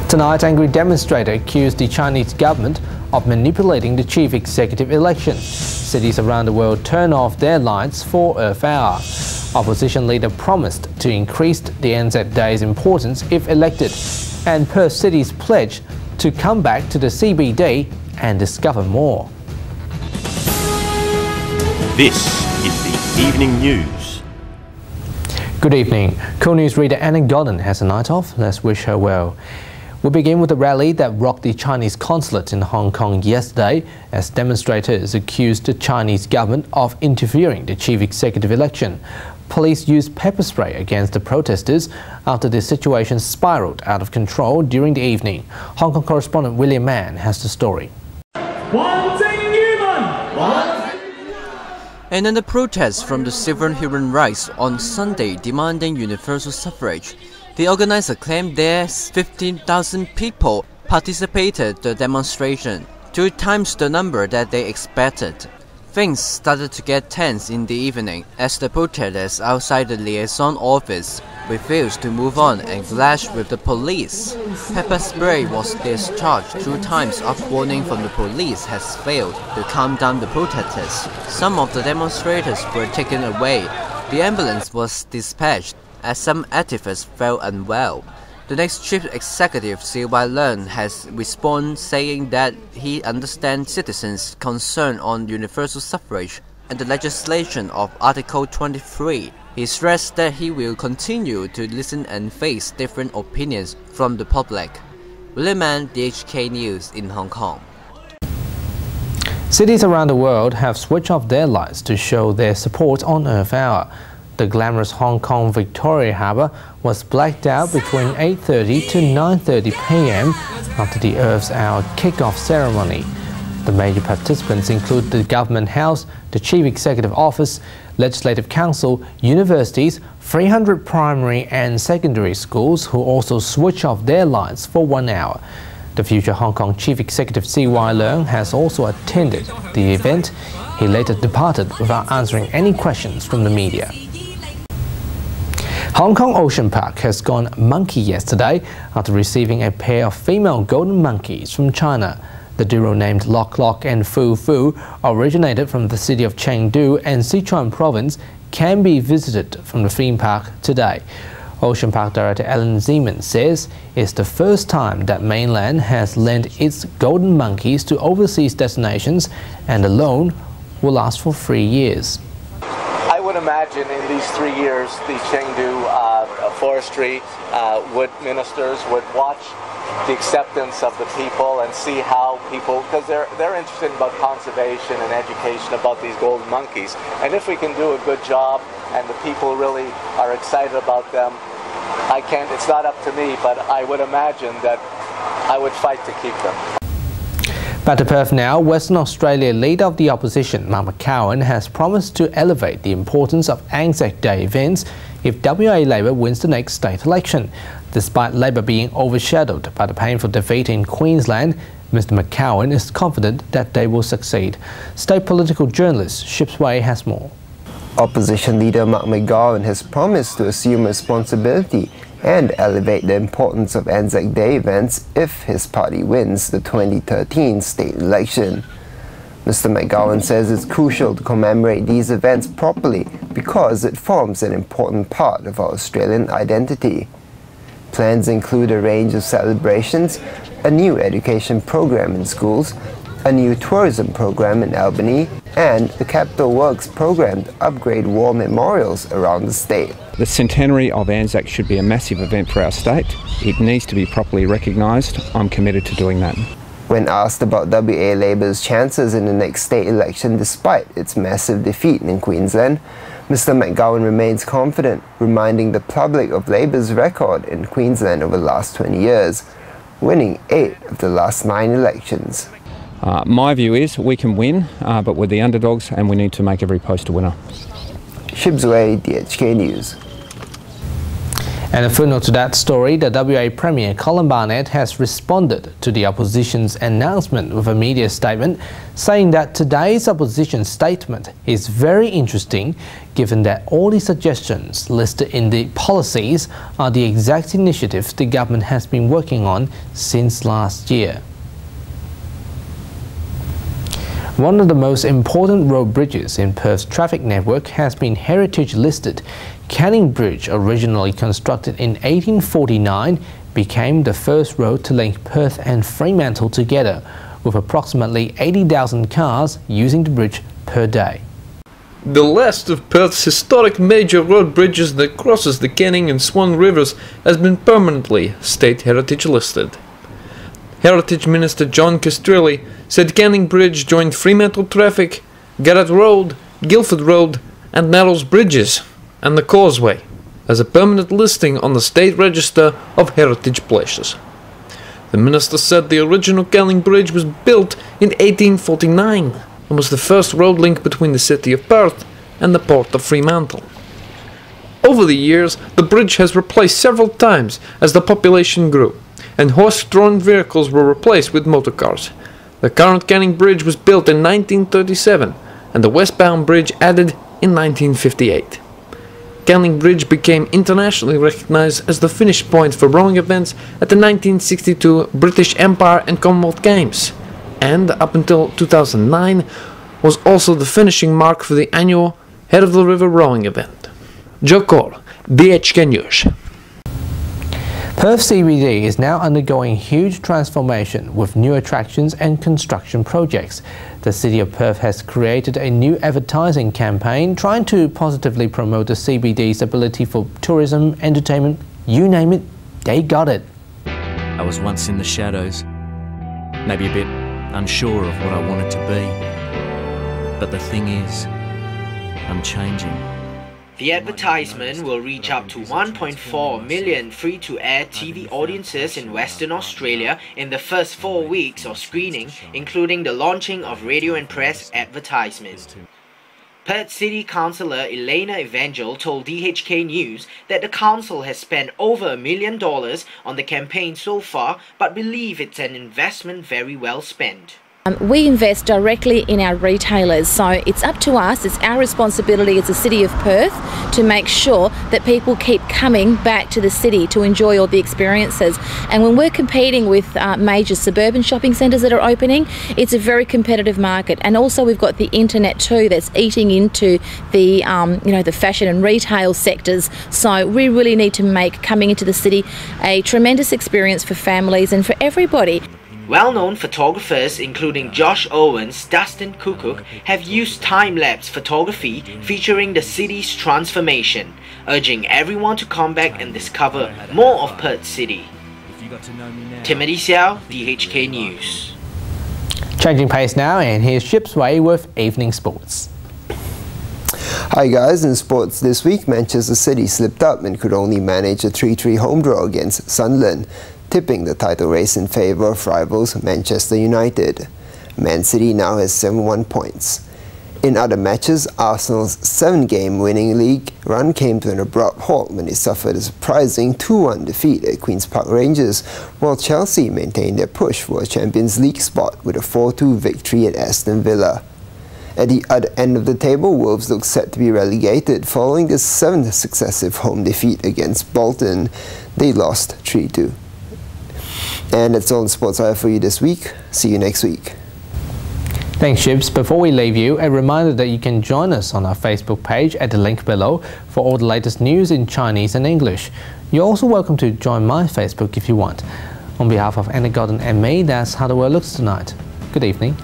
Tonight, angry demonstrator accused the Chinese government of manipulating the chief executive election. Cities around the world turn off their lights for Earth Hour. Opposition leader promised to increase the ANZAC Day's importance if elected. And Perth cities pledged to come back to the CBD and discover more. This is the Evening News. Good evening. Cool News reader Anna Godden has a night off. Let's wish her well. We begin with a rally that rocked the Chinese Consulate in Hong Kong yesterday as demonstrators accused the Chinese government of interfering in the chief executive election. Police used pepper spray against the protesters after the situation spiraled out of control during the evening. Hong Kong correspondent William Mann has the story. Another protest from the civil human rights on Sunday demanding universal suffrage. The organizer claimed there 15,000 people participated in the demonstration, 2 times the number that they expected. Things started to get tense in the evening as the protesters outside the liaison office refused to move on and clashed with the police. Pepper spray was discharged 2 times after warning from the police has failed to calm down the protesters. Some of the demonstrators were taken away. The ambulance was dispatched as some activists felt unwell. The next chief executive, Leung, has responded saying that he understands citizens' concern on universal suffrage and the legislation of Article 23. He stressed that he will continue to listen and face different opinions from the public. William Mann, DHK News in Hong Kong. Cities around the world have switched off their lights to show their support on Earth Hour. The glamorous Hong Kong Victoria Harbour was blacked out between 8:30 to 9:30 p.m. after the Earth's Hour kick-off ceremony. The major participants include the Government House, the Chief Executive Office, Legislative Council, universities, 300 primary and secondary schools who also switch off their lights for 1 hour. The future Hong Kong Chief Executive Leung has also attended the event. He later departed without answering any questions from the media. Hong Kong Ocean Park has gone monkey yesterday after receiving a pair of female golden monkeys from China. The duo named Lok Lok and Fu Fu originated from the city of Chengdu and Sichuan province can be visited from the theme park today. Ocean Park Director Alan Zeman says it's the first time that mainland has lent its golden monkeys to overseas destinations and the loan will last for 3 years. I would imagine in these 3 years the Chengdu forestry wood ministers would watch the acceptance of the people and see how people, because they're interested about conservation and education about these golden monkeys, and if we can do a good job and the people really are excited about them, it's not up to me, but I would imagine that I would fight to keep them. Back to Perth now. Western Australia leader of the opposition, Mark Colin, has promised to elevate the importance of ANZAC Day events if WA Labor wins the next state election. Despite Labor being overshadowed by the painful defeat in Queensland, Mr McCowan is confident that they will succeed. State political journalist Shibs has more. Opposition leader Mark McGowan has promised to assume responsibility and elevate the importance of ANZAC Day events if his party wins the 2013 state election. Mr McGowan says it's crucial to commemorate these events properly because it forms an important part of our Australian identity. Plans include a range of celebrations, a new education program in schools, a new tourism program in Albany, and a capital works program to upgrade war memorials around the state. The centenary of ANZAC should be a massive event for our state. It needs to be properly recognised. I'm committed to doing that. When asked about WA Labor's chances in the next state election despite its massive defeat in Queensland, Mr McGowan remains confident, reminding the public of Labor's record in Queensland over the last 20 years, winning 8 of the last 9 elections. My view is we can win, but we're the underdogs and we need to make every post a winner. Shibs, DHK News. And a footnote to that story, the WA Premier Colin Barnett has responded to the opposition's announcement with a media statement saying that today's opposition statement is very interesting given that all the suggestions listed in the policies are the exact initiatives the government has been working on since last year. One of the most important road bridges in Perth's traffic network has been heritage listed. Canning Bridge, originally constructed in 1849, became the first road to link Perth and Fremantle together, with approximately 80,000 cars using the bridge per day. The last of Perth's historic major road bridges that crosses the Canning and Swan rivers has been permanently state heritage listed. Heritage Minister John Castrilli said Canning Bridge joined Fremantle traffic, Garrett Road, Guildford Road and Narrows Bridges and the Causeway as a permanent listing on the State Register of Heritage Places. The minister said the original Canning Bridge was built in 1849 and was the first road link between the city of Perth and the port of Fremantle. Over the years, the bridge has replaced several times as the population grew, and horse-drawn vehicles were replaced with motorcars. The current Canning Bridge was built in 1937 and the westbound bridge added in 1958. Canning Bridge became internationally recognized as the finish point for rowing events at the 1962 British Empire and Commonwealth Games, and up until 2009 was also the finishing mark for the annual Head of the River rowing event. Joe Corr, BHK News. Perth CBD is now undergoing huge transformation with new attractions and construction projects. The City of Perth has created a new advertising campaign trying to positively promote the CBD's ability for tourism, entertainment, you name it, they got it. I was once in the shadows, maybe a bit unsure of what I wanted to be. But the thing is, I'm changing. The advertisement will reach up to 1.4 million free-to-air TV audiences in Western Australia in the first 4 weeks of screening, including the launching of radio and press advertisements. Perth City Councillor Elena Evangel told DHK News that the council has spent over $1 million on the campaign so far, but believe it's an investment very well spent. We invest directly in our retailers, so it's up to us, it's our responsibility as the City of Perth to make sure that people keep coming back to the city to enjoy all the experiences. And when we're competing with major suburban shopping centres that are opening, it's a very competitive market. And also we've got the internet too that's eating into the the fashion and retail sectors. So we really need to make coming into the city a tremendous experience for families and for everybody. Well-known photographers including Josh Owens, Dustin Kukuk have used time-lapse photography featuring the city's transformation, urging everyone to come back and discover more of Perth City. Timothy Seow, DHK News. Changing pace now, and here's Shibs with evening sports. Hi guys, in sports this week, Manchester City slipped up and could only manage a 3-3 home draw against Sunderland, tipping the title race in favour of rivals Manchester United. Man City now has 71 points. In other matches, Arsenal's 7-game winning league run came to an abrupt halt when they suffered a surprising 2-1 defeat at Queen's Park Rangers, while Chelsea maintained their push for a Champions League spot with a 4-2 victory at Aston Villa. At the other end of the table, Wolves look set to be relegated following their 7th successive home defeat against Bolton. They lost 3-2. And that's all the sports I have for you this week. See you next week. Thanks, Shibs. Before we leave you, a reminder that you can join us on our Facebook page at the link below for all the latest news in Chinese and English. You're also welcome to join my Facebook if you want. On behalf of Godden and me, that's how the world looks tonight. Good evening.